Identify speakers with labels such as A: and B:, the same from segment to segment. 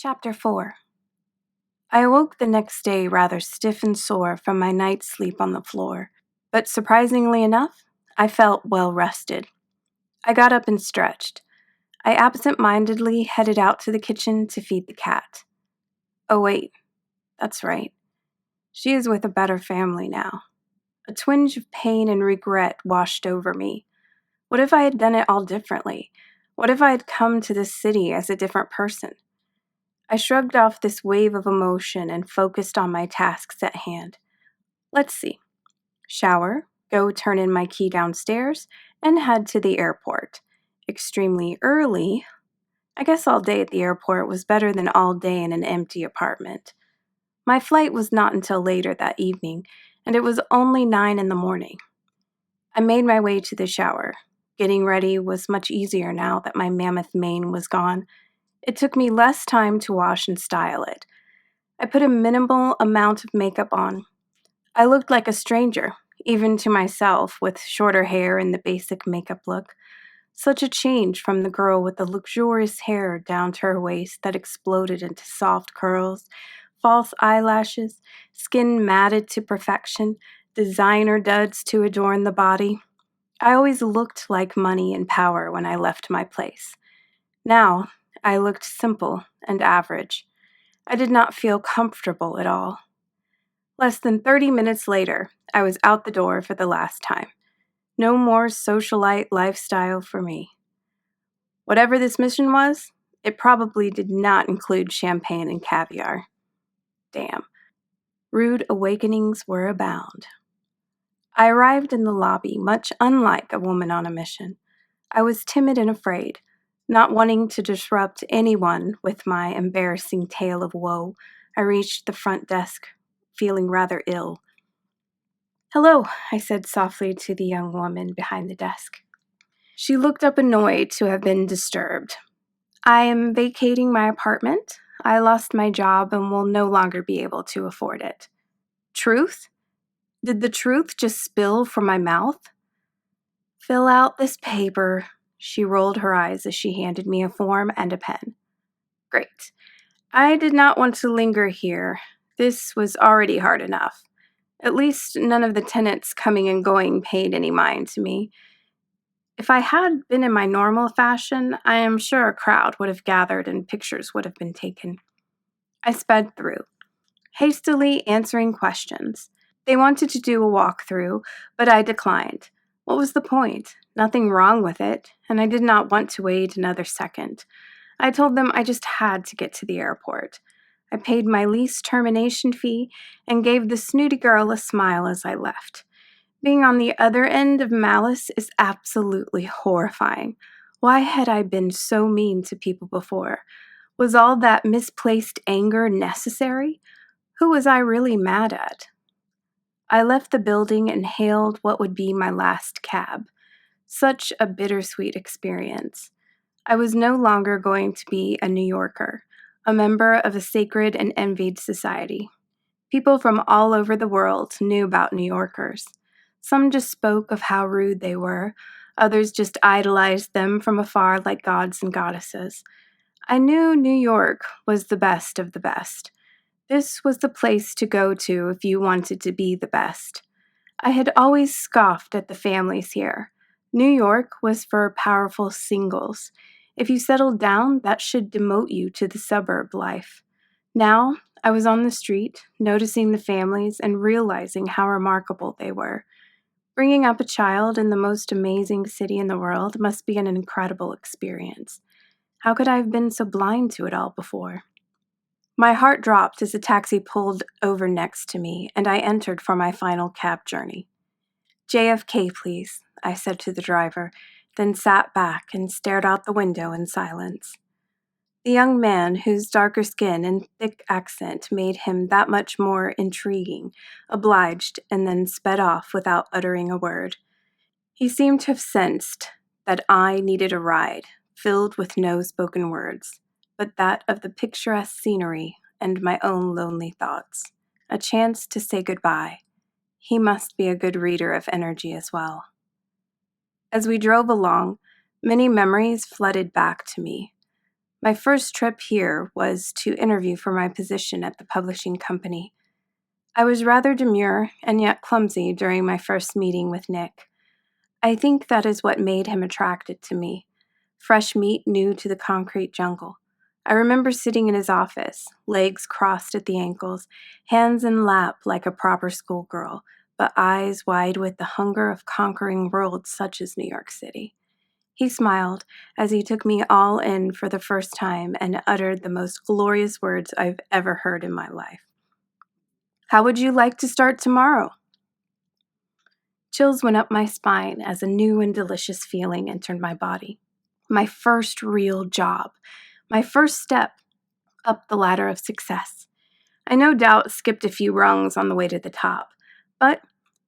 A: Chapter 4. I awoke the next day rather stiff and sore from my night's sleep on the floor, but surprisingly enough, I felt well rested. I got up and stretched. I absent-mindedly headed out to the kitchen to feed the cat. Oh wait, that's right. She is with a better family now. A twinge of pain and regret washed over me. What if I had done it all differently? What if I had come to this city as a different person? I shrugged off this wave of emotion and focused on my tasks at hand. Let's see. Shower, go turn in my key downstairs, and head to the airport. Extremely early. I guess all day at the airport was better than all day in an empty apartment. My flight was not until later that evening, and it was only 9 a.m. I made my way to the shower. Getting ready was much easier now that my mammoth mane was gone. It took me less time to wash and style it. I put a minimal amount of makeup on. I looked like a stranger, even to myself, with shorter hair and the basic makeup look. Such a change from the girl with the luxurious hair down to her waist that exploded into soft curls, false eyelashes, skin matted to perfection, designer duds to adorn the body. I always looked like money and power when I left my place. Now, I looked simple and average. I did not feel comfortable at all. Less than 30 minutes later, I was out the door for the last time. No more socialite lifestyle for me. Whatever this mission was, it probably did not include champagne and caviar. Damn. Rude awakenings were abound. I arrived in the lobby much unlike a woman on a mission. I was timid and afraid, not wanting to disrupt anyone with my embarrassing tale of woe. I reached the front desk, feeling rather ill. "Hello," I said softly to the young woman behind the desk. She looked up annoyed to have been disturbed. "I am vacating my apartment. I lost my job and will no longer be able to afford it." Truth? Did the truth just spill from my mouth? "Fill out this paper." She rolled her eyes as she handed me a form and a pen. Great. I did not want to linger here. This was already hard enough. At least none of the tenants coming and going paid any mind to me. If I had been in my normal fashion, I am sure a crowd would have gathered and pictures would have been taken. I sped through, hastily answering questions. They wanted to do a walkthrough, but I declined. What was the point? Nothing wrong with it, and I did not want to wait another second. I told them I just had to get to the airport. I paid my lease termination fee and gave the snooty girl a smile as I left. Being on the other end of malice is absolutely horrifying. Why had I been so mean to people before? Was all that misplaced anger necessary? Who was I really mad at? I left the building and hailed what would be my last cab. Such a bittersweet experience. I was no longer going to be a New Yorker, a member of a sacred and envied society. People from all over the world knew about New Yorkers. Some just spoke of how rude they were, others just idolized them from afar like gods and goddesses. I knew New York was the best of the best. This was the place to go to if you wanted to be the best. I had always scoffed at the families here. New York was for powerful singles. If you settled down, that should demote you to the suburb life. Now, I was on the street, noticing the families and realizing how remarkable they were. Bringing up a child in the most amazing city in the world must be an incredible experience. How could I have been so blind to it all before? My heart dropped as a taxi pulled over next to me, and I entered for my final cab journey. "JFK, please," I said to the driver, then sat back and stared out the window in silence. The young man, whose darker skin and thick accent made him that much more intriguing, obliged and then sped off without uttering a word. He seemed to have sensed that I needed a ride, filled with no spoken words, but that of the picturesque scenery and my own lonely thoughts. A chance to say goodbye. He must be a good reader of energy as well. As we drove along, many memories flooded back to me. My first trip here was to interview for my position at the publishing company. I was rather demure and yet clumsy during my first meeting with Nick. I think that is what made him attracted to me. Fresh meat new to the concrete jungle. I remember sitting in his office, legs crossed at the ankles, hands in lap like a proper schoolgirl, but eyes wide with the hunger of conquering worlds such as New York City. He smiled as he took me all in for the first time and uttered the most glorious words I've ever heard in my life. "How would you like to start tomorrow?" Chills went up my spine as a new and delicious feeling entered my body. My first real job. My first step up the ladder of success. I no doubt skipped a few rungs on the way to the top, but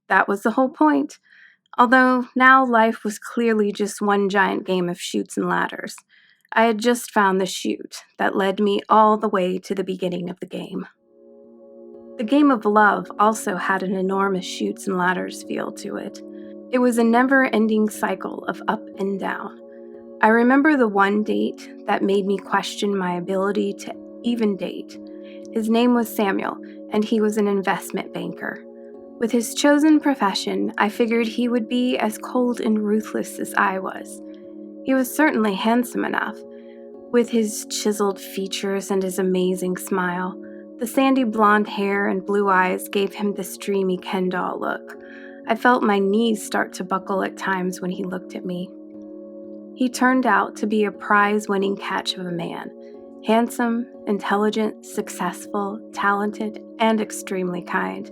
A: that was the whole point. Although now life was clearly just one giant game of chutes and ladders. I had just found the chute that led me all the way to the beginning of the game. The game of love also had an enormous chutes and ladders feel to it. It was a never-ending cycle of up and down. I remember the one date that made me question my ability to even date. His name was Samuel, and he was an investment banker. With his chosen profession, I figured he would be as cold and ruthless as I was. He was certainly handsome enough. With his chiseled features and his amazing smile, the sandy blonde hair and blue eyes gave him this dreamy Ken doll look. I felt my knees start to buckle at times when he looked at me. He turned out to be a prize-winning catch of a man. Handsome, intelligent, successful, talented, and extremely kind.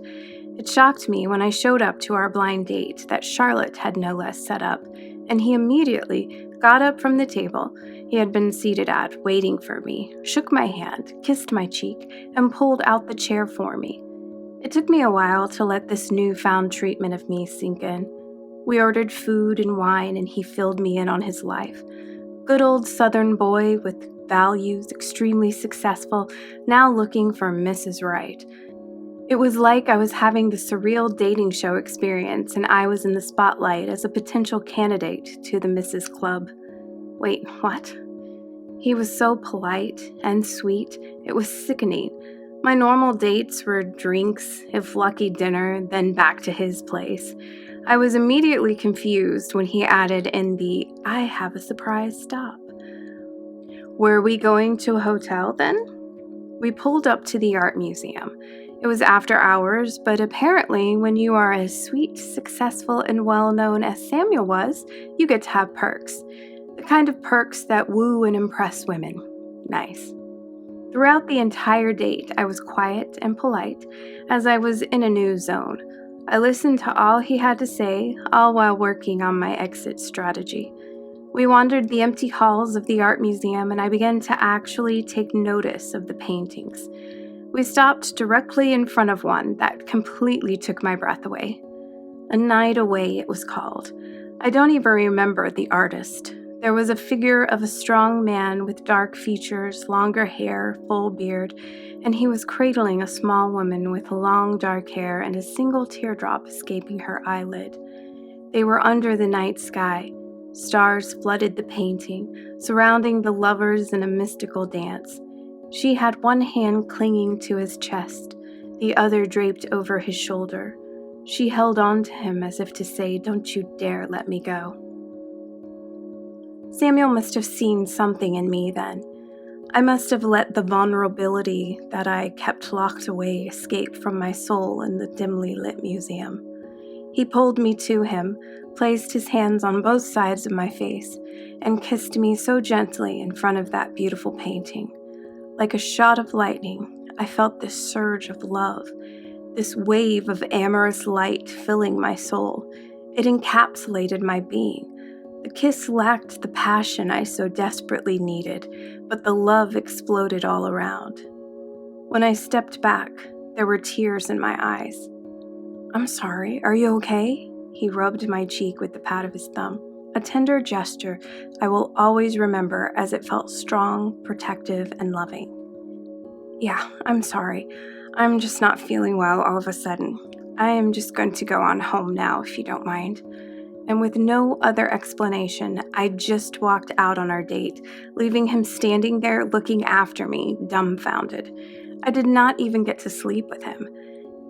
A: It shocked me when I showed up to our blind date that Charlotte had no less set up, and he immediately got up from the table he had been seated at, waiting for me, shook my hand, kissed my cheek, and pulled out the chair for me. It took me a while to let this newfound treatment of me sink in. We ordered food and wine, and he filled me in on his life. Good old Southern boy with values, extremely successful, now looking for Mrs. Right. It was like I was having the surreal dating show experience, and I was in the spotlight as a potential candidate to the Mrs. Club. Wait, what? He was so polite and sweet, it was sickening. My normal dates were drinks, if lucky dinner, then back to his place. I was immediately confused when he added in the "I have a surprise stop." Were we going to a hotel then? We pulled up to the art museum. It was after hours, but apparently when you are as sweet, successful, and well-known as Samuel was, you get to have perks. The kind of perks that woo and impress women. Nice. Throughout the entire date, I was quiet and polite, as I was in a new zone. I listened to all he had to say, all while working on my exit strategy. We wandered the empty halls of the art museum, and I began to actually take notice of the paintings. We stopped directly in front of one that completely took my breath away. A Night Away, it was called. I don't even remember the artist. There was a figure of a strong man with dark features, longer hair, full beard, and he was cradling a small woman with long dark hair and a single teardrop escaping her eyelid. They were under the night sky. Stars flooded the painting, surrounding the lovers in a mystical dance. She had one hand clinging to his chest, the other draped over his shoulder. She held on to him as if to say, "Don't you dare let me go." Samuel must have seen something in me then. I must have let the vulnerability that I kept locked away escape from my soul in the dimly lit museum. He pulled me to him, placed his hands on both sides of my face, and kissed me so gently in front of that beautiful painting. Like a shot of lightning, I felt this surge of love, this wave of amorous light filling my soul. It encapsulated my being. The kiss lacked the passion I so desperately needed, but the love exploded all around. When I stepped back, there were tears in my eyes. "I'm sorry, are you okay?" He rubbed my cheek with the pad of his thumb. A tender gesture I will always remember as it felt strong, protective, and loving. "Yeah, I'm sorry. I'm just not feeling well all of a sudden. I am just going to go on home now, if you don't mind." and with no other explanation, I just walked out on our date, leaving him standing there looking after me, dumbfounded. I did not even get to sleep with him.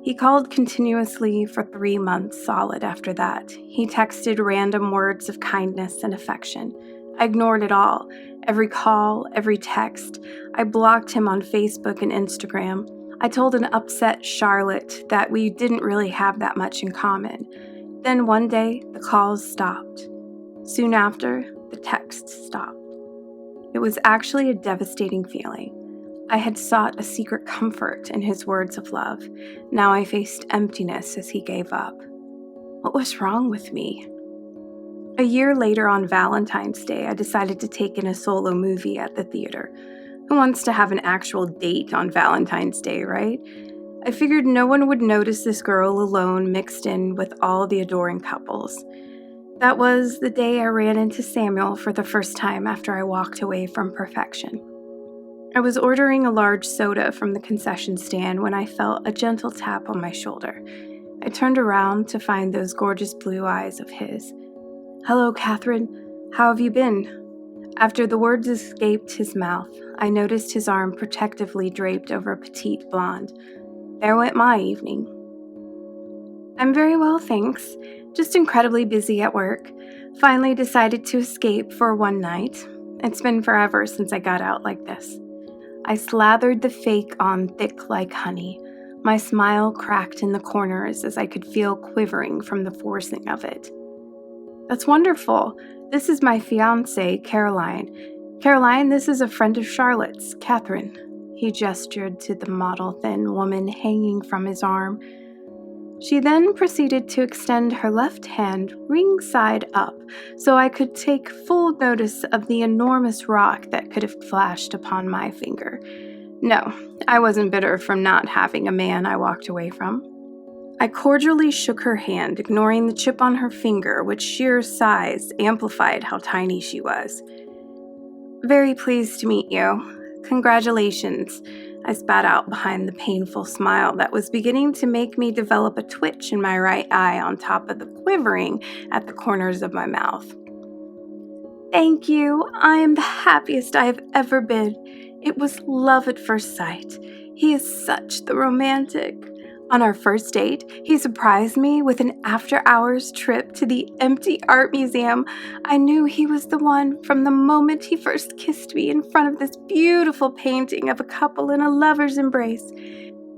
A: He called continuously for 3 months solid after that. He texted random words of kindness and affection. I ignored it all. Every call, every text. I blocked him on Facebook and Instagram. I told an upset Charlotte that we didn't really have that much in common. Then one day, the calls stopped. Soon after, the texts stopped. It was actually a devastating feeling. I had sought a secret comfort in his words of love. Now I faced emptiness as he gave up. What was wrong with me? A year later on Valentine's Day, I decided to take in a solo movie at the theater. Who wants to have an actual date on Valentine's Day, right? I figured no one would notice this girl alone mixed in with all the adoring couples. That was the day I ran into Samuel for the first time after I walked away from perfection. I was ordering a large soda from the concession stand when I felt a gentle tap on my shoulder. I turned around to find those gorgeous blue eyes of his. "Hello, Kathryn. How have you been?" After the words escaped his mouth, I noticed his arm protectively draped over a petite blonde. There went my evening. "I'm very well, thanks. Just incredibly busy at work. Finally decided to escape for one night. It's been forever since I got out like this." I slathered the fake on thick like honey. My smile cracked in the corners as I could feel quivering from the forcing of it. "That's wonderful. This is my fiancée, Caroline. Caroline, this is a friend of Charlotte's, Katherine." He gestured to the model thin woman hanging from his arm. She then proceeded to extend her left hand ring side up so I could take full notice of the enormous rock that could have flashed upon my finger. No, I wasn't bitter from not having a man I walked away from. I cordially shook her hand, ignoring the chip on her finger, which sheer size amplified how tiny she was. "Very pleased to meet you. Congratulations," I spat out behind the painful smile that was beginning to make me develop a twitch in my right eye on top of the quivering at the corners of my mouth. "Thank you. I am the happiest I have ever been. It was love at first sight. He is such the romantic. On our first date, he surprised me with an after-hours trip to the empty art museum. I knew he was the one from the moment he first kissed me in front of this beautiful painting of a couple in a lover's embrace."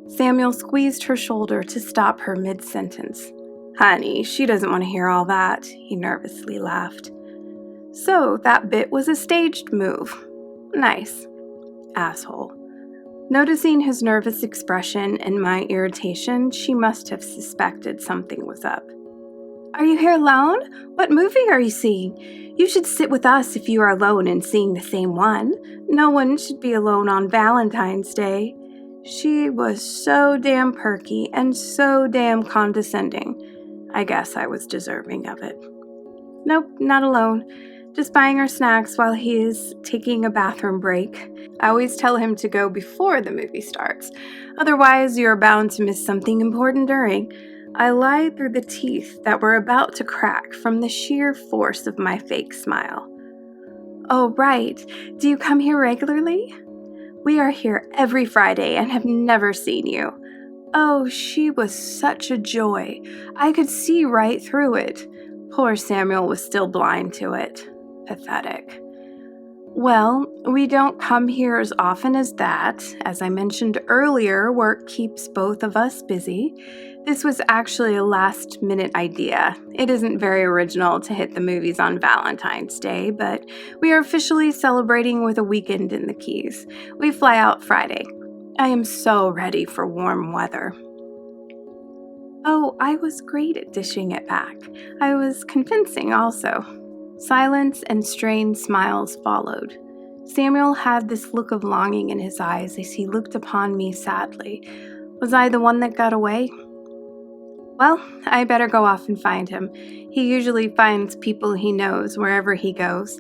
A: Samuel squeezed her shoulder to stop her mid-sentence. "Honey, she doesn't want to hear all that," he nervously laughed. "So that bit was a staged move. Nice. Asshole." Noticing his nervous expression and my irritation, she must have suspected something was up. "Are you here alone? What movie are you seeing? You should sit with us if you are alone and seeing the same one. No one should be alone on Valentine's Day." She was so damn perky and so damn condescending. I guess I was deserving of it. "Nope, not alone. Just buying her snacks while he is taking a bathroom break. I always tell him to go before the movie starts. Otherwise, you're bound to miss something important during." I lied through the teeth that were about to crack from the sheer force of my fake smile. "Oh, right. Do you come here regularly?" "We are here every Friday and have never seen you." Oh, she was such a joy. I could see right through it. Poor Samuel was still blind to it. Pathetic. "Well, we don't come here as often as that. As I mentioned earlier, work keeps both of us busy. This was actually a last-minute idea. It isn't very original to hit the movies on Valentine's Day, but we are officially celebrating with a weekend in the Keys. We fly out Friday. I am so ready for warm weather." Oh, I was great at dishing it back. I was convincing also. Silence and strained smiles followed. Samuel had this look of longing in his eyes as he looked upon me sadly. Was I the one that got away? Well, I better go off and find him. He usually finds people he knows wherever he goes.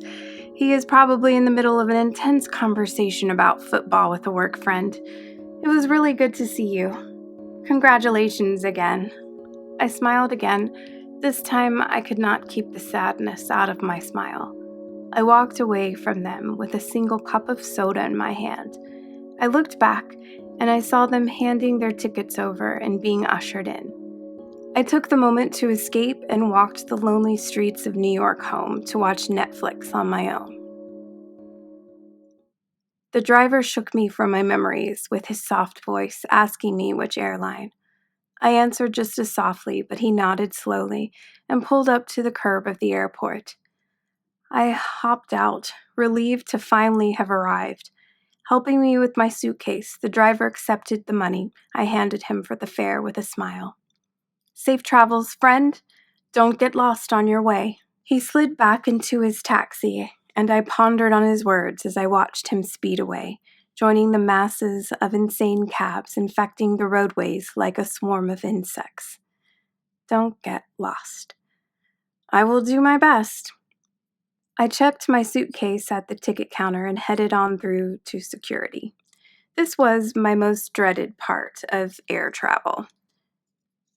A: He is probably in the middle of an intense conversation about football with a work friend. It was really good to see you. Congratulations again. I smiled again, This time, I could not keep the sadness out of my smile. I walked away from them with a single cup of soda in my hand. I looked back, and I saw them handing their tickets over and being ushered in. I took the moment to escape and walked the lonely streets of New York home to watch Netflix on my own. The driver shook me from my memories with his soft voice, asking me which airline. I answered just as softly, but he nodded slowly and pulled up to the curb of the airport. I hopped out, relieved to finally have arrived. Helping me with my suitcase, the driver accepted the money I handed him for the fare with a smile. "Safe travels, friend. Don't get lost on your way." He slid back into his taxi, and I pondered on his words as I watched him speed away, joining the masses of insane cabs infecting the roadways like a swarm of insects. Don't get lost. I will do my best. I checked my suitcase at the ticket counter and headed on through to security. This was my most dreaded part of air travel.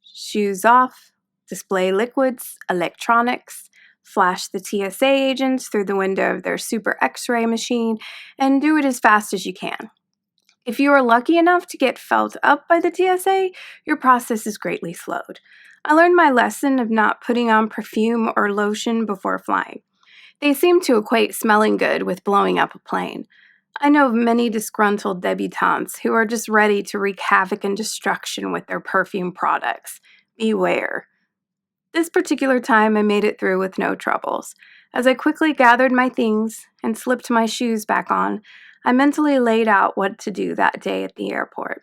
A: Shoes off, display liquids, electronics, flash the TSA agents through the window of their super X-ray machine, and do it as fast as you can. If you are lucky enough to get felt up by the TSA, your process is greatly slowed. I learned my lesson of not putting on perfume or lotion before flying. They seem to equate smelling good with blowing up a plane. I know of many disgruntled debutantes who are just ready to wreak havoc and destruction with their perfume products. Beware. This particular time, I made it through with no troubles. As I quickly gathered my things and slipped my shoes back on, I mentally laid out what to do that day at the airport.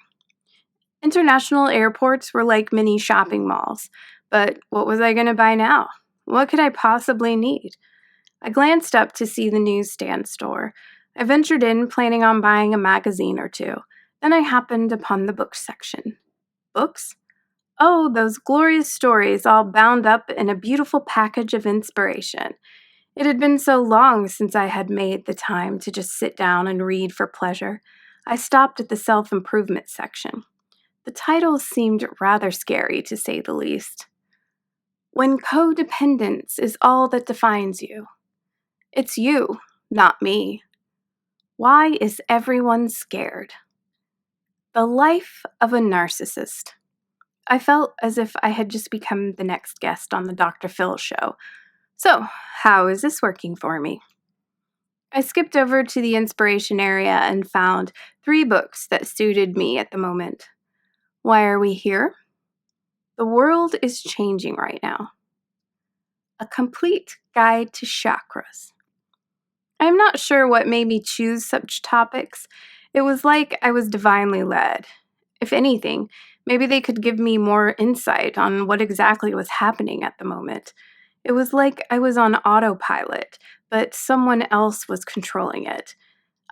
A: International airports were like mini shopping malls, but what was I going to buy now? What could I possibly need? I glanced up to see the newsstand store. I ventured in, planning on buying a magazine or two. Then I happened upon the books section. Books? Oh, those glorious stories all bound up in a beautiful package of inspiration. It had been so long since I had made the time to just sit down and read for pleasure. I stopped at the self-improvement section. The titles seemed rather scary, to say the least. When codependence is all that defines you. It's you, not me. Why is everyone scared? The life of a narcissist. I felt as if I had just become the next guest on the Dr. Phil show. So, how is this working for me? I skipped over to the inspiration area and found 3 books that suited me at the moment. Why Are We Here? The World is Changing Right Now. A Complete Guide to Chakras. I'm not sure what made me choose such topics. It was like I was divinely led. If anything, maybe they could give me more insight on what exactly was happening at the moment. It was like I was on autopilot, but someone else was controlling it.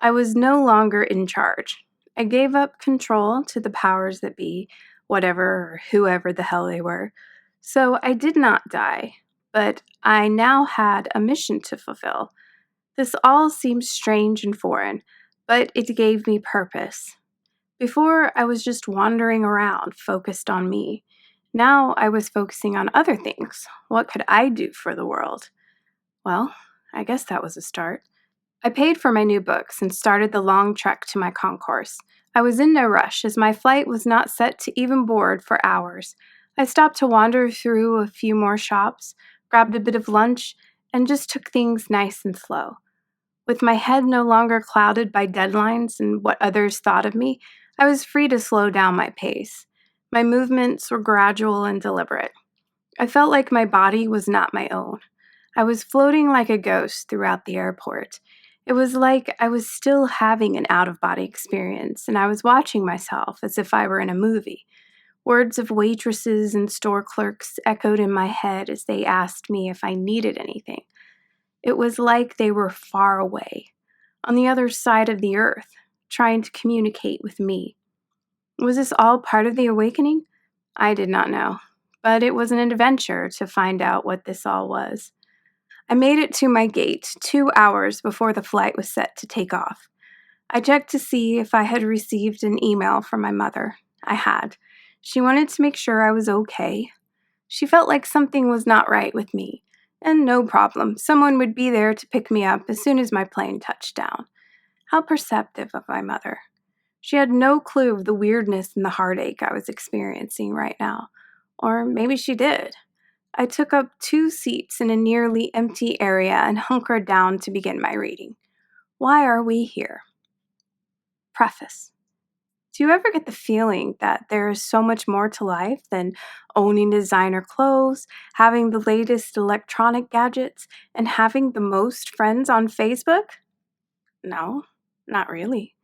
A: I was no longer in charge. I gave up control to the powers that be, whatever or whoever the hell they were. So I did not die, but I now had a mission to fulfill. This all seemed strange and foreign, but it gave me purpose. Before, I was just wandering around, focused on me. Now I was focusing on other things. What could I do for the world? Well, I guess that was a start. I paid for my new books and started the long trek to my concourse. I was in no rush, as my flight was not set to even board for hours. I stopped to wander through a few more shops, grabbed a bit of lunch, and just took things nice and slow. With my head no longer clouded by deadlines and what others thought of me, I was free to slow down my pace. My movements were gradual and deliberate. I felt like my body was not my own. I was floating like a ghost throughout the airport. It was like I was still having an out-of-body experience, and I was watching myself as if I were in a movie. Words of waitresses and store clerks echoed in my head as they asked me if I needed anything. It was like they were far away, on the other side of the earth, trying to communicate with me. Was this all part of the awakening? I did not know, but it was an adventure to find out what this all was. I made it to my gate 2 hours before the flight was set to take off. I checked to see if I had received an email from my mother. I had. She wanted to make sure I was okay. She felt like something was not right with me, and no problem, someone would be there to pick me up as soon as my plane touched down. How perceptive of my mother. She had no clue of the weirdness and the heartache I was experiencing right now. Or maybe she did. I took up 2 seats in a nearly empty area and hunkered down to begin my reading. Why are we here? Preface. Do you ever get the feeling that there is so much more to life than owning designer clothes, having the latest electronic gadgets, and having the most friends on Facebook? No, not really.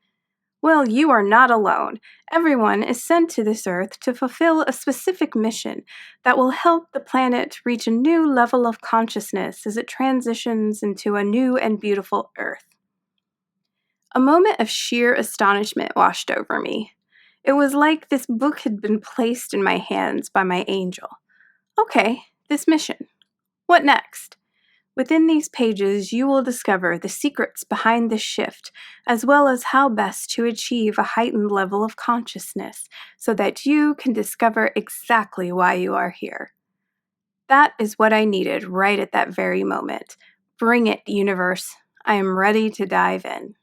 A: Well, you are not alone. Everyone is sent to this earth to fulfill a specific mission that will help the planet reach a new level of consciousness as it transitions into a new and beautiful earth. A moment of sheer astonishment washed over me. It was like this book had been placed in my hands by my angel. Okay, this mission. What next? Within these pages, you will discover the secrets behind this shift, as well as how best to achieve a heightened level of consciousness so that you can discover exactly why you are here. That is what I needed right at that very moment. Bring it, universe. I am ready to dive in.